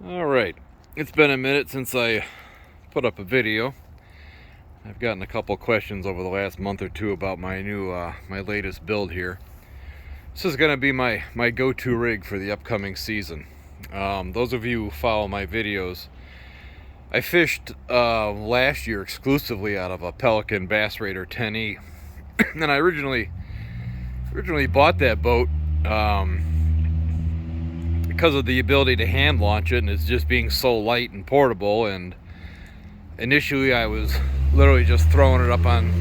Alright, it's been a minute since I put up a video. I've gotten a couple questions over the last month or two about my new, my latest build here. This is going to be my go-to rig for the upcoming season. Those of you who follow my videos, I fished last year exclusively out of a Pelican Bass Raider 10E. And I originally bought that boat because of the ability to hand launch it, and it's just being so light and portable. And initially I was literally just throwing it up on,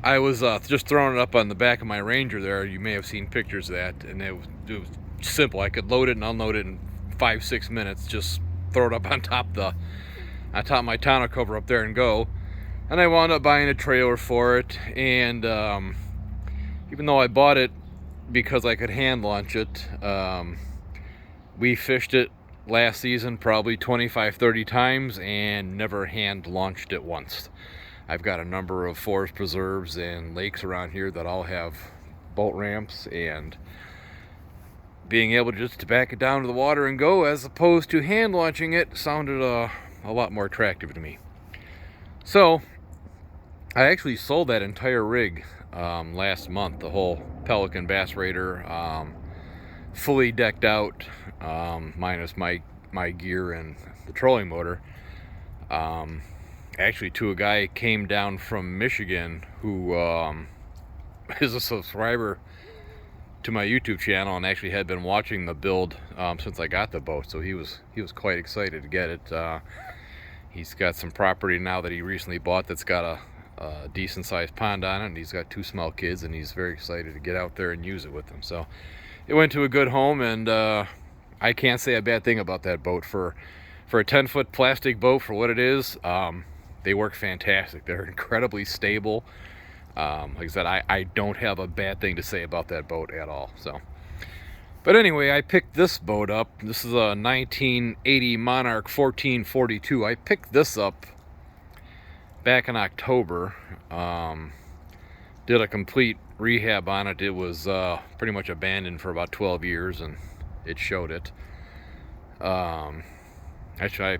I was just throwing it up on the back of my Ranger there. You may have seen pictures of that, and it was simple. I could load it and unload it in 5-6 minutes. Just throw it up on top of my tonneau cover up there and go. And I wound up buying a trailer for it, and even though I bought it because I could hand launch it, we fished it last season probably 25-30 times and never hand launched it once. I've got a number of forest preserves and lakes around here that all have boat ramps, and being able just to back it down to the water and go as opposed to hand launching it sounded a lot more attractive to me. So I actually sold that entire rig last month, the whole Pelican Bass Raider, fully decked out, minus my gear and the trolling motor, actually to a guy came down from Michigan who is a subscriber to my YouTube channel and actually had been watching the build since I got the boat. So he was quite excited to get it. He's got some property now that he recently bought that's got a decent sized pond on it, and he's got 2 small kids, and he's very excited to get out there and use it with them. So it went to a good home, and I can't say a bad thing about that boat. For a 10-foot plastic boat, for what it is, they work fantastic. They're incredibly stable. Like I said, I don't have a bad thing to say about that boat at all. So, but anyway, I picked this boat up. This is a 1980 Monarch 1442. I picked this up back in October. Did a complete rehab on it. It was pretty much abandoned for about 12 years, and it showed it. Actually,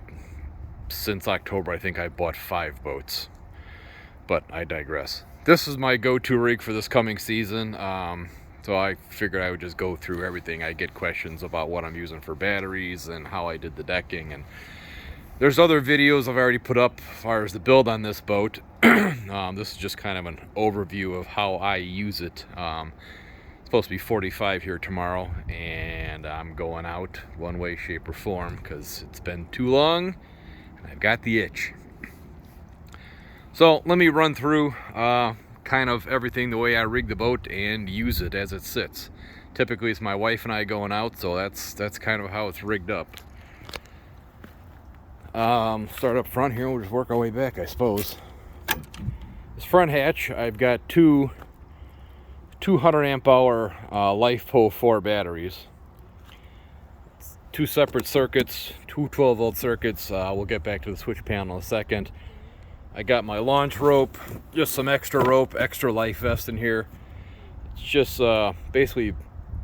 since October, I think I bought 5 boats, but I digress. This is my go-to rig for this coming season. So I figured I would just go through everything. I get questions about what I'm using for batteries and how I did the decking, and there's other videos I've already put up as far as the build on this boat. This is just kind of an overview of how I use it. It's supposed to be 45 here tomorrow, and I'm going out one way, shape, or form because it's been too long and I've got the itch. So let me run through kind of everything, the way I rig the boat and use it as it sits. Typically it's my wife and I going out, so that's kind of how it's rigged up. Start up front here, we'll just work our way back, I suppose. This front hatch, I've got 2 200 amp hour LifePo 4 batteries. 2 separate circuits, 2 12-volt circuits. We'll get back to the switch panel in a second. I got my launch rope, just some extra rope, extra life vest in here. It's just basically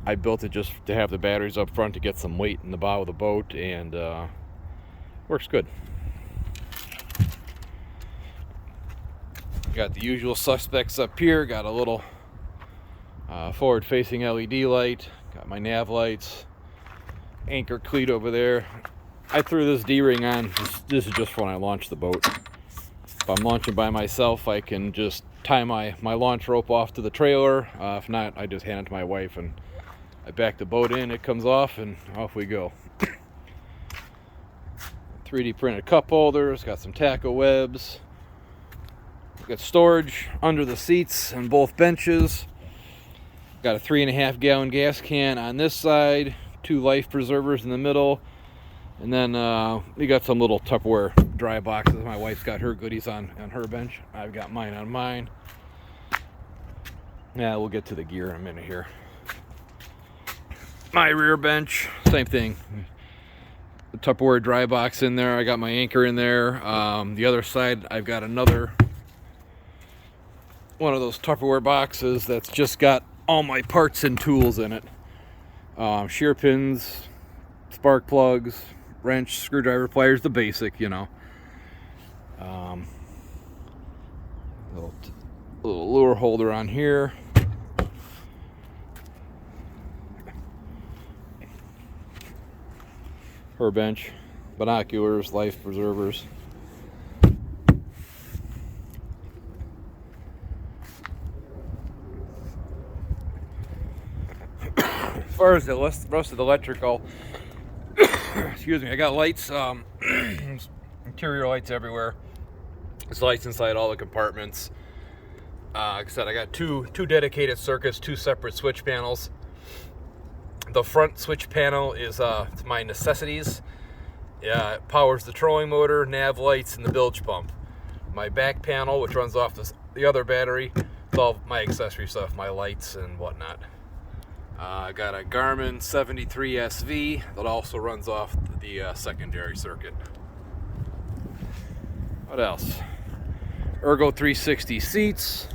I built it just to have the batteries up front to get some weight in the bow of the boat, and works good. Got the usual suspects up here. Got a little forward-facing LED light. Got my nav lights. Anchor cleat over there. I threw this D-ring on. This is just for when I launch the boat. If I'm launching by myself, I can just tie my launch rope off to the trailer. If not, I just hand it to my wife and I back the boat in. It comes off and off we go. 3D printed cup holders, got some tackle webs, got storage under the seats on both benches, got a 3.5 gallon gas can on this side, 2 life preservers in the middle, and then we got some little Tupperware dry boxes. My wife's got her goodies on her bench, I've got mine on mine. Yeah, we'll get to the gear in a minute here. My rear bench, same thing. The Tupperware dry box in there. I got my anchor in there. The other side, I've got another one of those Tupperware boxes that's just got all my parts and tools in it. shear pins, spark plugs, wrench, screwdriver, pliers, the basic, you know. Little lure holder on here. Her bench, binoculars, life preservers. As far as the rest of the electrical, excuse me, I got lights, interior lights everywhere. There's lights inside all the compartments. Like I said, I got two dedicated circuits, 2 separate switch panels. The front switch panel is my necessities. It powers the trolling motor, nav lights, and the bilge pump. My back panel, which runs off the other battery, it's all my accessory stuff, my lights and whatnot. I got a Garmin 73 SV that also runs off the secondary circuit. What else? Ergo 360 seats.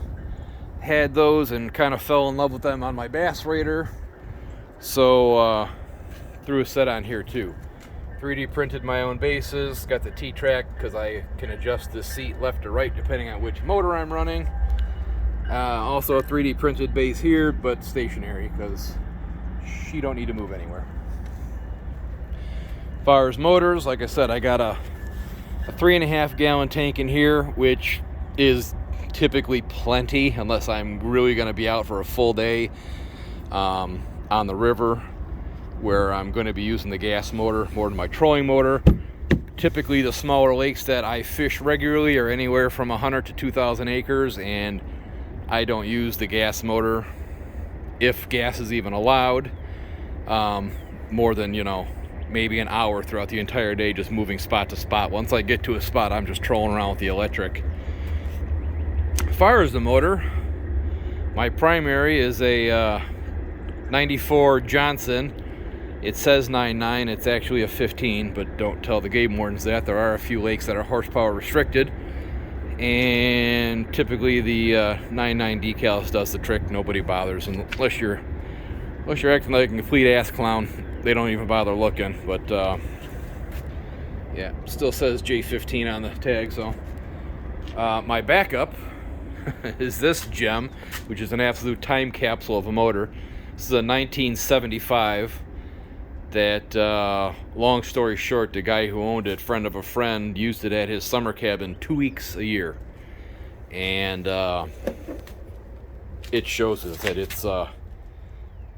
Had those and kind of fell in love with them on my Bass Raider. So threw a set on here too. 3D printed my own bases. Got the T-Track because I can adjust the seat left or right depending on which motor I'm running. Also a 3D printed base here, but stationary because she don't need to move anywhere. As far as motors, like I said, I got a 3.5 gallon tank in here, which is typically plenty unless I'm really going to be out for a full day on the river, where I'm going to be using the gas motor more than my trolling motor. Typically the smaller lakes that I fish regularly are anywhere from 100 to 2,000 acres, and I don't use the gas motor, if gas is even allowed, more than, maybe an hour throughout the entire day, just moving spot to spot. Once I get to a spot, I'm just trolling around with the electric. As far as the motor, my primary is a 94 Johnson. It says 9.9, it's actually a 15, but don't tell the game wardens that. There are a few lakes that are horsepower restricted, and typically the 9.9 decals does the trick. Nobody bothers, unless you're acting like a complete ass clown. They don't even bother looking. But yeah, still says J15 on the tag. So my backup is this gem, which is an absolute time capsule of a motor. This is a 1975 that, long story short, the guy who owned it, friend of a friend, used it at his summer cabin 2 weeks a year. And it shows us that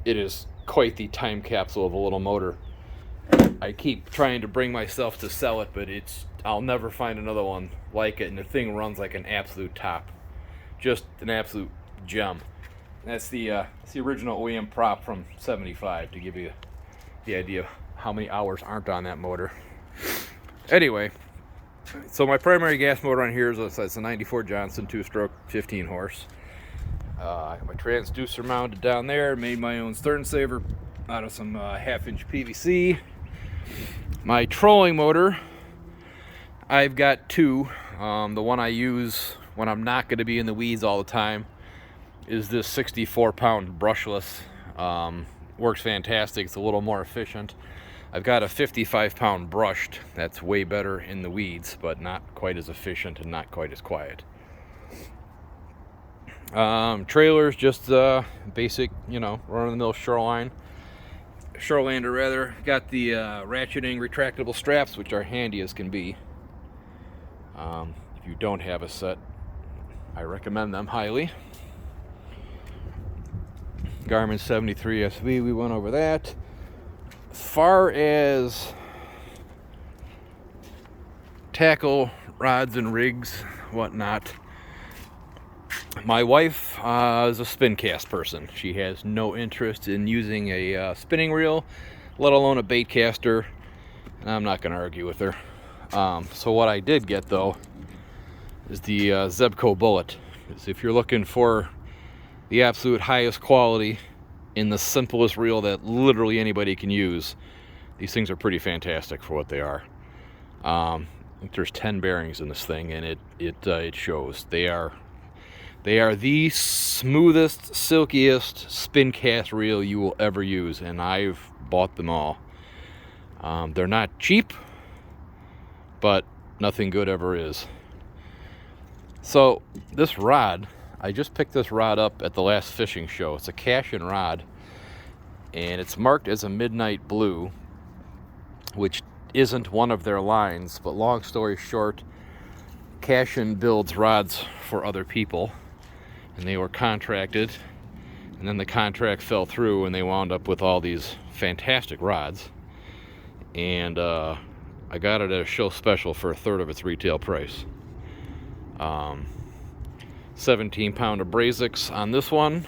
it is quite the time capsule of a little motor. I keep trying to bring myself to sell it, but I'll never find another one like it, and the thing runs like an absolute top. Just an absolute gem. And that's the original OEM prop from 75, to give you the idea of how many hours aren't on that motor. Anyway, so my primary gas motor on here is a 94 Johnson 2-stroke 15 horse. I got my transducer mounted down there. Made my own stern saver out of some 1/2-inch PVC. My trolling motor, I've got 2. The one I use when I'm not going to be in the weeds all the time is this 64-pound brushless. Works fantastic. It's a little more efficient. I've got a 55-pound brushed. That's way better in the weeds, but not quite as efficient and not quite as quiet. Trailers, just basic, run-of-the-mill Shorelander rather. Got the ratcheting retractable straps, which are handy as can be. If you don't have a set, I recommend them highly. Garmin 73 SV, we went over that. As far as tackle, rods and rigs, whatnot, my wife is a spin cast person. She has no interest in using a spinning reel, let alone a bait caster. I'm not going to argue with her. So what I did get, though, is the Zebco Bullet. If you're looking for the absolute highest quality in the simplest reel that literally anybody can use, these things are pretty fantastic for what they are. I think there's 10 bearings in this thing, and it shows. They are the smoothest, silkiest spin cast reel you will ever use, and I've bought them all. They're not cheap, but nothing good ever is. So this rod, I just picked this rod up at the last fishing show. It's a Cashion rod, and it's marked as a midnight blue, which isn't one of their lines, but long story short, Cashion builds rods for other people, and they were contracted, and then the contract fell through, and they wound up with all these fantastic rods. And I got it at a show special for a third of its retail price. 17 pound Abrasics on this one.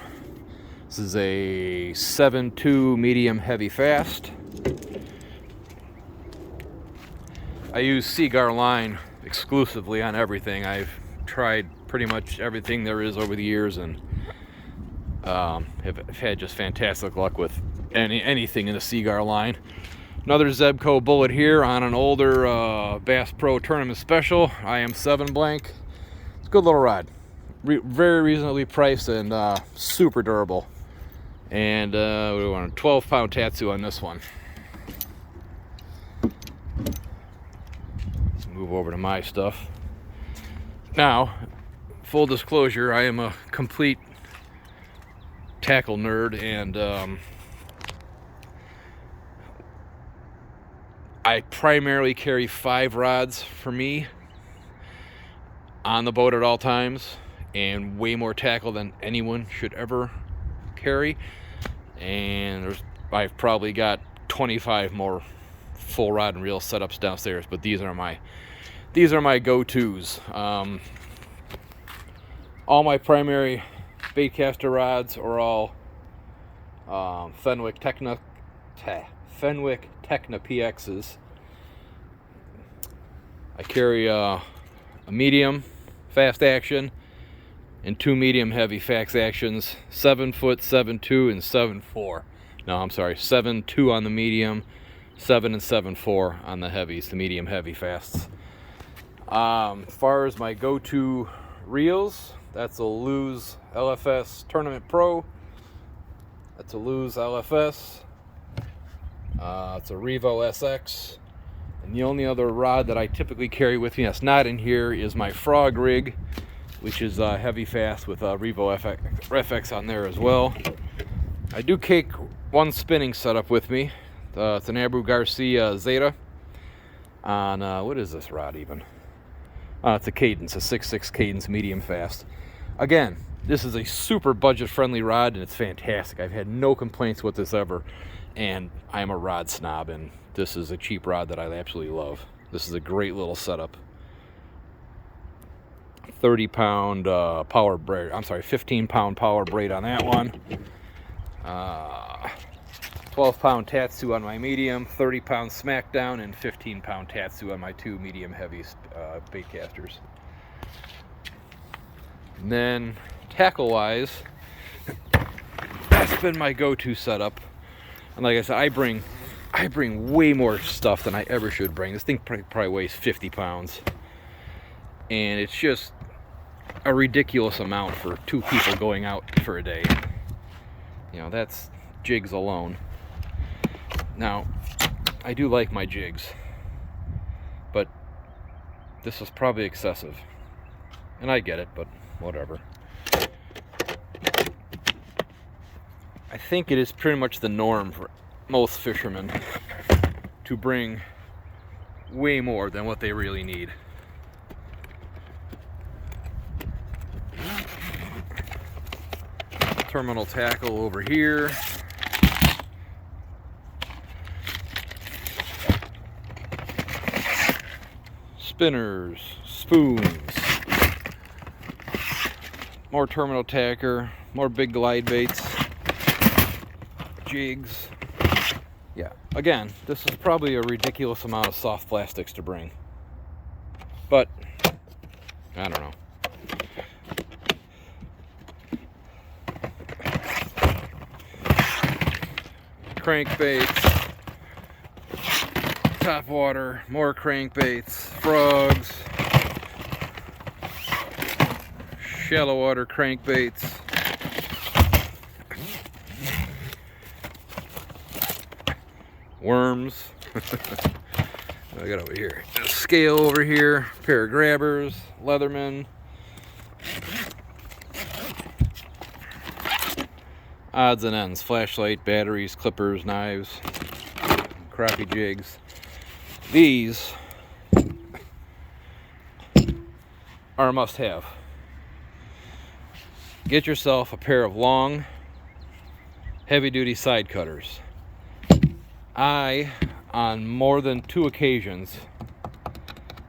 This is a 7.2 medium heavy fast. I use Seaguar line exclusively on everything. I've tried pretty much everything there is over the years, and have had just fantastic luck with anything in the Seaguar line. Another Zebco bullet here on an older Bass Pro Tournament Special, IM7 blank. It's a good little rod. Very reasonably priced and super durable. And we want a 12 pound Tatsu on this one. Let's move over to my stuff. Now, full disclosure, I am a complete tackle nerd, and I primarily carry 5 rods for me on the boat at all times, and way more tackle than anyone should ever carry. And I've probably got 25 more full rod and reel setups downstairs, but these are my go-tos. All my primary baitcaster rods are all Fenwick Techna PXs. I carry a medium fast action and 2 medium heavy fast actions, 7-foot, 7.2, and 7.4. No, I'm sorry, 7.2 on the medium, 7 and 7.4 on the heavies, the medium heavy fasts. As far as my go-to reels, that's a Lew's LFS Tournament Pro. That's a Lew's LFS. It's a Revo SX. And the only other rod that I typically carry with me that's not in here is my Frog rig, which is heavy fast with a Revo FX on there as well. I do take one spinning setup with me. It's an Abu Garcia Zeta on, what is this rod even? It's a Cadence, a 6.6 Cadence medium fast. Again, this is a super budget-friendly rod, and it's fantastic. I've had no complaints with this ever, and I'm a rod snob, and this is a cheap rod that I absolutely love. This is a great little setup. 30-pound power braid. I'm sorry, 15-pound power braid on that one. 12-pound Tatsu on my medium, 30-pound Smackdown, and 15-pound Tatsu on my 2 medium heavy baitcasters. And then tackle-wise, that's been my go-to setup. And like I said, I bring way more stuff than I ever should bring. This thing probably weighs 50 pounds. And it's just a ridiculous amount for 2 people going out for a day. You know, that's jigs alone. Now, I do like my jigs, but this is probably excessive. And I get it, but whatever. I think it is pretty much the norm for most fishermen to bring way more than what they really need. Terminal tackle over here. Spinners, spoons, more terminal tacker, more big glide baits, jigs. Yeah, again, this is probably a ridiculous amount of soft plastics to bring, but I don't know. Crankbaits, top water, more crankbaits, frogs, shallow water crankbaits. Worms. I got over here a scale over here, pair of grabbers, Leatherman, odds and ends, flashlight, batteries, clippers, knives, crappie jigs. These are a must-have. Get yourself a pair of long, heavy-duty side cutters. I, on more than 2 occasions,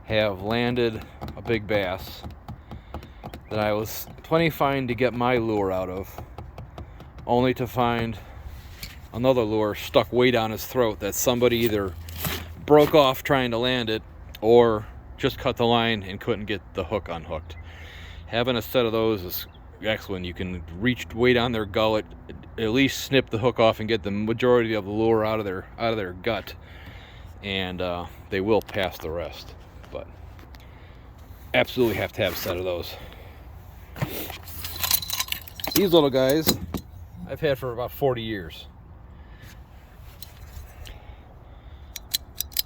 have landed a big bass that I was plenty fine to get my lure out of, only to find another lure stuck way down his throat that somebody either broke off trying to land it or just cut the line and couldn't get the hook unhooked. Having a set of those is excellent. You can reach way down their gullet, at least snip the hook off and get the majority of the lure out of their gut, and they will pass the rest. But absolutely have to have a set of those. These little guys I've had for about 40 years.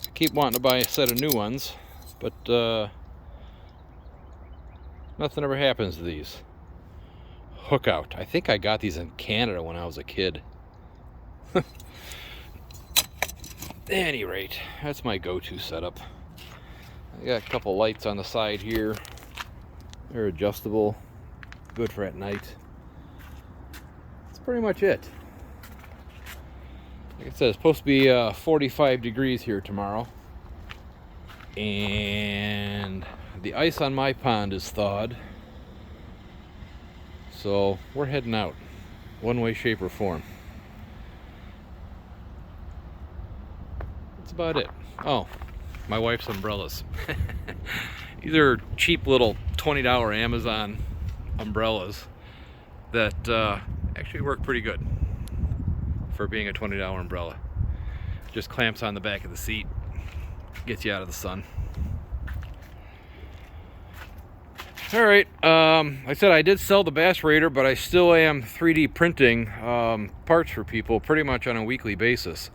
I keep wanting to buy a set of new ones, but nothing ever happens to these. Hook out. I think I got these in Canada when I was a kid. At any rate, that's my go-to setup. I got a couple lights on the side here. They're adjustable, good for at night. That's pretty much it. Like I said, it's supposed to be 45 degrees here tomorrow, and the ice on my pond is thawed, so we're heading out, one way, shape, or form. That's about it. Oh, my wife's umbrellas. These are cheap little $20 Amazon umbrellas that actually work pretty good for being a $20 umbrella. Just clamps on the back of the seat, gets you out of the sun. All right, like I said, I did sell the Bass Raider, but I still am 3D printing parts for people pretty much on a weekly basis.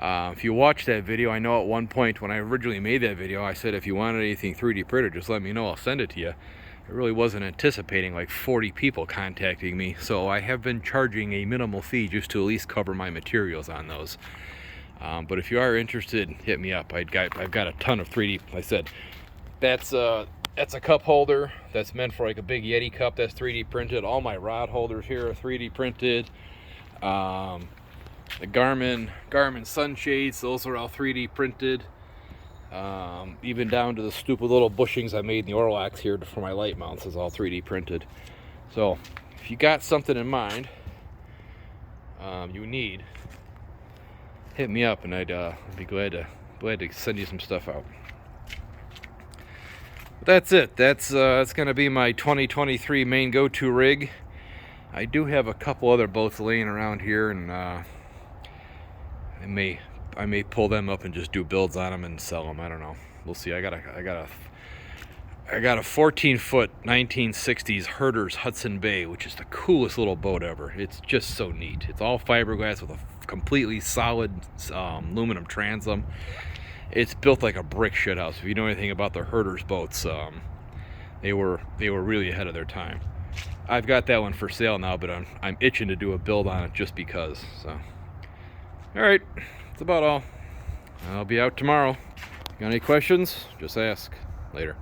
If you watch that video, I know at one point when I originally made that video, I said if you wanted anything 3D printed, just let me know, I'll send it to you. I really wasn't anticipating like 40 people contacting me, so I have been charging a minimal fee just to at least cover my materials on those. But if you are interested, hit me up. I've got a ton of 3D. Like I said, that's a cup holder that's meant for like a big Yeti cup. That's 3D printed. All my rod holders here are 3D printed. The Garmin sunshades, those are all 3D printed. Even down to the stupid little bushings I made in the Orlax here for my light mounts is all 3D printed. So if you got something in mind you need, hit me up and I'd be glad to send you some stuff out. But that's it. That's going to be my 2023 main go-to rig. I do have a couple other boats laying around here, and I may pull them up and just do builds on them and sell them. I don't know. We'll see. I got a 14-foot 1960s Herder's Hudson Bay, which is the coolest little boat ever. It's just so neat. It's all fiberglass with a completely solid aluminum transom. It's built like a brick shithouse. If you know anything about the Herder's boats, they were really ahead of their time. I've got that one for sale now, but I'm itching to do a build on it just because. So, all right, that's about all. I'll be out tomorrow. Got any questions? Just ask. Later.